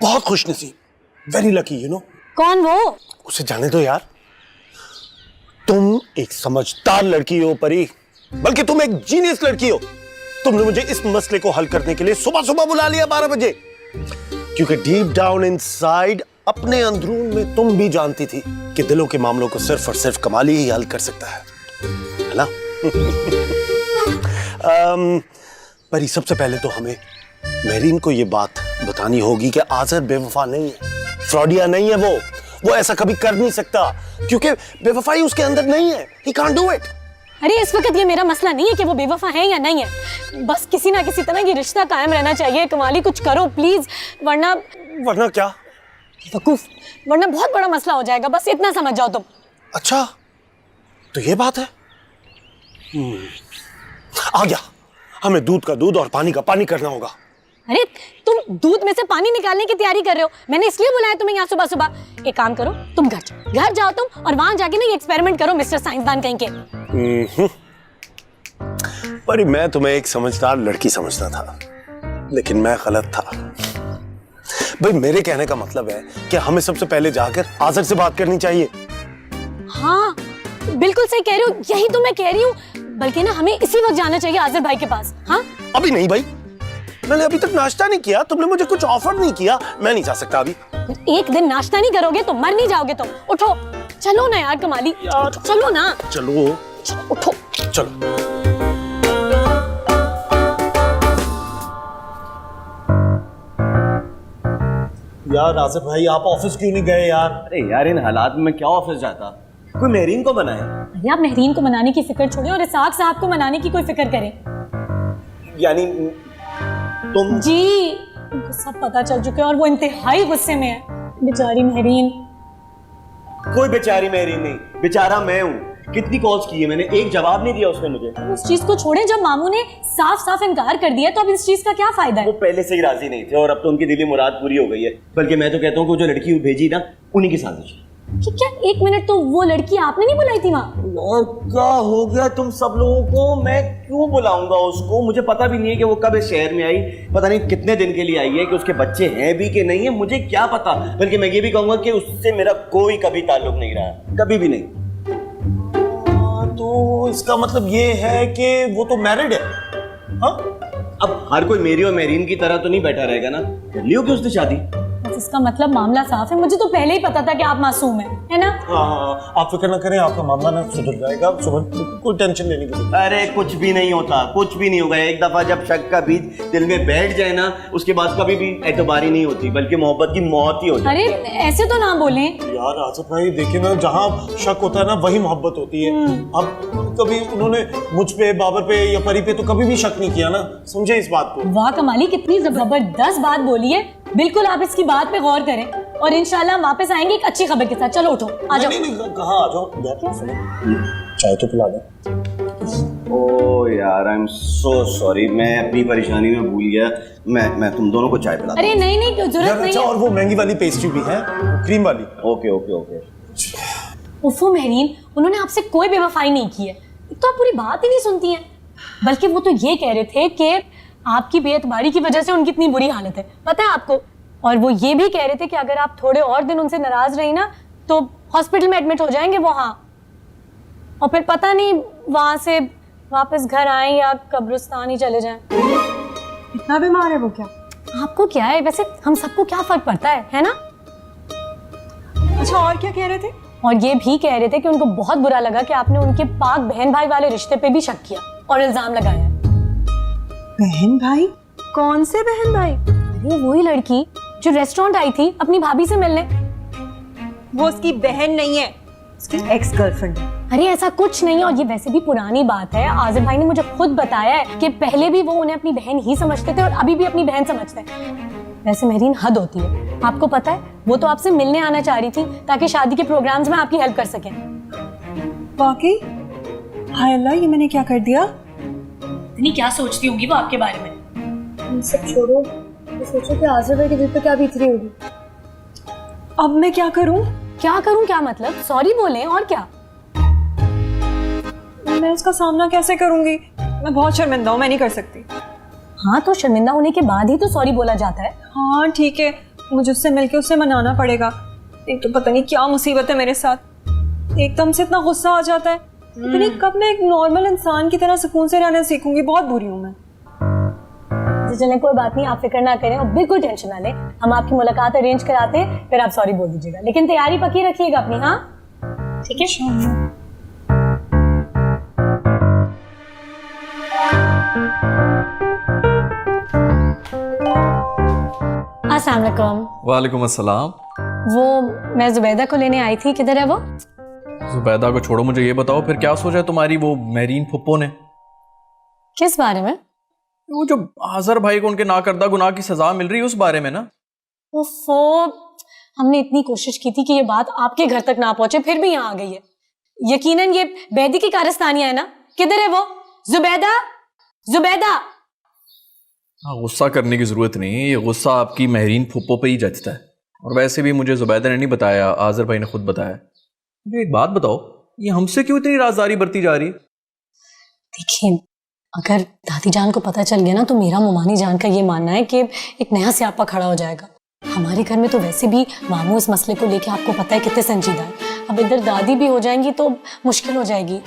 बहुत खुशनसीब, very lucky you know. कौन वो? उसे जाने दो यार। तुम एक समझदार लड़की हो परी, बल्कि तुम एक जीनियस लड़की हो। तुमने मुझे इस मसले को हल करने के लिए सुबह सुबह बुला लिया 12 बजे, क्योंकि डीप डाउन इनसाइड अपने अंदरून में तुम भी जानती थी कि दिलों के मामलों को सिर्फ और सिर्फ कमाल ही हल कर सकता है ना? परी सबसे पहले तो हमें मेहरीन को ये बात बतानी होगी कि आज़र बेवफा नहीं है, फ्रॉडिया नहीं है। वो ऐसा कभी कर नहीं सकता, क्योंकि बेवफाई उसके अंदर नहीं है। He can't do it। अरे इस वक्त ये मेरा मसला नहीं है कि वो बेवफा है या नहीं है, बस किसी ना किसी तरह ये रिश्ता कायम रहना चाहिए। कमाली कुछ करो प्लीज, वरना क्या? वकूफ, वरना बहुत बड़ा मसला हो जाएगा। बस इतना समझ जाओ तुम। अच्छा तो ये बात है। आ गया, हमें दूध का दूध और पानी का पानी करना होगा। अरे तुम दूध में से पानी निकालने की तैयारी कर रहे हो, मैंने इसलिए बुलाया तुम्हें यहाँ सुबह सुबह। एक काम करो, तुम घर जाओ तुम, और वहां जाके ना ये एक्सपेरिमेंट करो मिस्टर साइंसदान कहीं के। पर मैं तुम्हें एक समझदार लड़की समझता था, लेकिन मैं गलत था। भाई मेरे कहने का मतलब है कि हमें सबसे पहले जाकर आज़र से बात करनी चाहिए। हाँ बिल्कुल सही कह रहे हो, यही तो मैं कह रही हूँ। बल्कि ना हमें इसी वक्त जाना चाहिए आज़र भाई के पास। हाँ अभी नहीं भाई, मैंने अभी तक नाश्ता नहीं किया, तुमने मुझे कुछ ऑफर नहीं किया, मैं नहीं जा सकता अभी। एक दिन नाश्ता नहीं करोगे तो मर नहीं जाओगे तुम। उठो चलो ना यार कमाली, चलो ना। चलो उठो चलो। यार आज़र भाई आप ऑफिस क्यों नहीं गए यार? अरे यार इन हालात में क्या ऑफिस जाता, कोई मेहरीन को बनाए। अरे आप मेहरीन को मनाने की फिक्र छोड़े और इसाक साहब को मनाने की कोई फिक्र करें। यानी तुम? जी उनको सब पता चल चुका है और वो इंतहाई गुस्से में है। बेचारी मेहरीन। कोई बेचारी मेहरीन नहीं, बेचारा मैं हूँ। कितनी कॉल्स की है मैंने, एक जवाब नहीं दिया उसने मुझे। उस चीज को छोड़े, जब मामू ने साफ साफ इनकार कर दिया तो अब इस चीज का क्या फायदा है? वो पहले से ही राजी नहीं थे और अब तो उनकी दिली मुराद पूरी हो गई है। बल्कि मैं तो कहता हूँ कि जो लड़की भेजी ना, उन्हीं की साजिश। क्या एक मिनट, तो वो लड़की आपने नहीं बुलाई थी वहाँ? और क्या हो गया तुम सब लोगों को? मैं क्यों बुलाऊंगा उसको? मुझे पता भी नहीं है कि वो कब इस शहर में आई, पता नहीं कितने दिन के लिए आई है, कि उसके बच्चे हैं भी कि नहीं है, मुझे क्या पता। बल्कि मैं ये भी कहूंगा कि उससे मेरा कोई कभी ताल्लुक नहीं रहा, कभी भी नहीं। तो इसका मतलब ये है कि वो तो मैरिड है? हाँ? अब हर कोई मेरी और मेहरीन की तरह तो नहीं बैठा रहेगा ना, कर लियो कि उसने शादी। इसका मतलब मामला साफ है। मुझे तो पहले ही पता था कि आप मासूम हैं, है ना? हाँ आप फिक्र ना करें, आपका मामला ना सुधर जाएगा, कोई टेंशन लेने की जरूरत। अरे कुछ भी नहीं होता, कुछ भी नहीं होगा। एक दफा जब शक का बीज दिल में बैठ जाए ना, उसके बाद कभी भी एतबारी नहीं होती, बल्कि मोहब्बत की मौत ही होती है। अरे ऐसे तो ना बोले यार आसिफ भाई, देखिए ना, जहाँ शक होता है ना वही मोहब्बत होती है। अब कभी उन्होंने मुझ पे, बाबर पे या परी पे तो कभी भी शक नहीं किया ना, समझे इस बात को। वाह कमाली, कितनी जबरदस्त बात बोली है। बिल्कुल आप इसकी बात पे गौर करें और इंशाल्लाह वापस आएंगे एक अच्छी खबर के साथ। चलो उठो, आ जाओ। नहीं कहाँ आ जाओ, चाय तो पिला दो। ओह यार आई एम सो सॉरी, मैं अपनी परेशानी में भूल गया। मैं तुम दोनों को चाय पिला दूं। अरे नहीं जरूरत नहीं है। और वो महंगी वाली पेस्ट्री भी है, क्रीम वाली। Okay okay okay. उफ़ो मेहरीन, उन्होंने आपसे कोई बेवफाई नहीं की है, तो आप पूरी बात ही नहीं सुनती हैं। बल्कि वो तो ये कह रहे थे कि आपकी बेएतबारी की वजह से उनकी इतनी बुरी हालत है, पता है आपको। और वो ये भी कह रहे थे कि अगर आप थोड़े और दिन उनसे नाराज रही ना तो हॉस्पिटल में एडमिट हो जाएंगे वो। हाँ, और फिर पता नहीं वहां से वापस घर आए या कब्रिस्तान ही चले जाएं। इतना बीमार है वो क्या? आपको क्या है वैसे, हम सबको क्या फर्क पड़ता है ना? अच्छा और क्या कह रहे थे? और ये भी कह रहे थे कि उनको बहुत बुरा लगा कि आपने उनके पाक बहन भाई वाले रिश्ते पे भी शक किया और इल्जाम लगाया। बहन भाई? कौन से बहन भाई? अरे वही लड़की जो रेस्टोरेंट आई थी अपनी भाभी से मिलने। वो उसकी बहन नहीं है, उसकी एक्स गर्लफ्रेंड है। अरे ऐसा कुछ नहीं है, और ये वैसे भी पुरानी बात है। आज़िम भाई ने मुझे खुद बताया है कि पहले भी वो उन्हें अपनी बहन ही समझते थे और अभी भी अपनी बहन समझते हैं। वैसे मेहरीन हद होती है, आपको पता है वो तो आपसे मिलने आना चाह रही थी ताकि शादी के प्रोग्राम्स में आपकी हेल्प कर सकें। वाकई? हाय अल्लाह, ये मैंने क्या कर दिया? इतनी क्या सोचती होंगी वो आपके बारे में? इन सब छोड़ो, तो सोचो कि आज़िम भाई के दिल पे क्या बीत रही होगी। अब मैं क्या करूं? क्या मतलब? सॉरी बोलें और क्या। मैं उसका सामना कैसे करूंगी? मैं बहुत शर्मिंदा हूँ, मैं नहीं कर सकती। हाँ तो शर्मिंदा होने के बाद ही तो सॉरी बोला जाता है। हाँ ठीक है, मुझे उससे मिलके उसे मनाना पड़ेगा। एक तो पता नहीं क्या मुसीबत है मेरे साथ, एकदम से इतना गुस्सा आ जाता है। पता नहीं कब मैं एक नॉर्मल इंसान की तरह सुकून से रहना सीखूंगी। बहुत बुरी हूँ मैं। जी चलें, कोई बात नहीं, आप फिक्र ना करें और बिल्कुल टेंशन ना लें। हम आपकी मुलाकात अरेंज कराते हैं, फिर आप सॉरी बोल दीजिएगा, लेकिन तैयारी पक्की रखिएगा अपनी। हाँ ठीक है। अस्सलाम वालेकुम। वालेकुम अस्सलाम। वो मैं जुबैदा को लेने आई थी, किधर है वो? जुबैदा को छोड़ो, मुझे ये बताओ फिर क्या सोचा है तुम्हारी वो मेहरीन फुप्पो ने? किस बारे में? वो जो आजर भाई को उनके नाकर्दा गुनाह की सजा मिल रही है उस बारे में ना। ओफो, हमने इतनी कोशिश की थी कि ये बात आपके घर तक ना पहुंचे, फिर भी यहाँ आ गई है। यकीनन ये बैदी की कारस्तानिया है ना? किधर है वो? जुबैदा, जुबैदा। हाँ, गुस्सा करने की जरूरत नहीं, ये गुस्सा आपकी मेहरीन फुप्पो पे ही जचता है। और वैसे भी मुझे जुबैदा ने नहीं बताया, आजर भाई ने खुद बताया। मुझे एक बात बताओ, ये हमसे क्यों इतनी राजदारी बरती जा रही है? देखिए, अगर दादी जान को पता चल गया ना तो मेरा मोमानी जान का ये मानना है कि एक नया स्यापा खड़ा हो जाएगा। हमारे घर में तो वैसे भी मामू इस मसले को लेके आपको पता है कितने संजीदा है। अब इधर दादी भी हो जाएंगी तो मुश्किल हो जाएगी।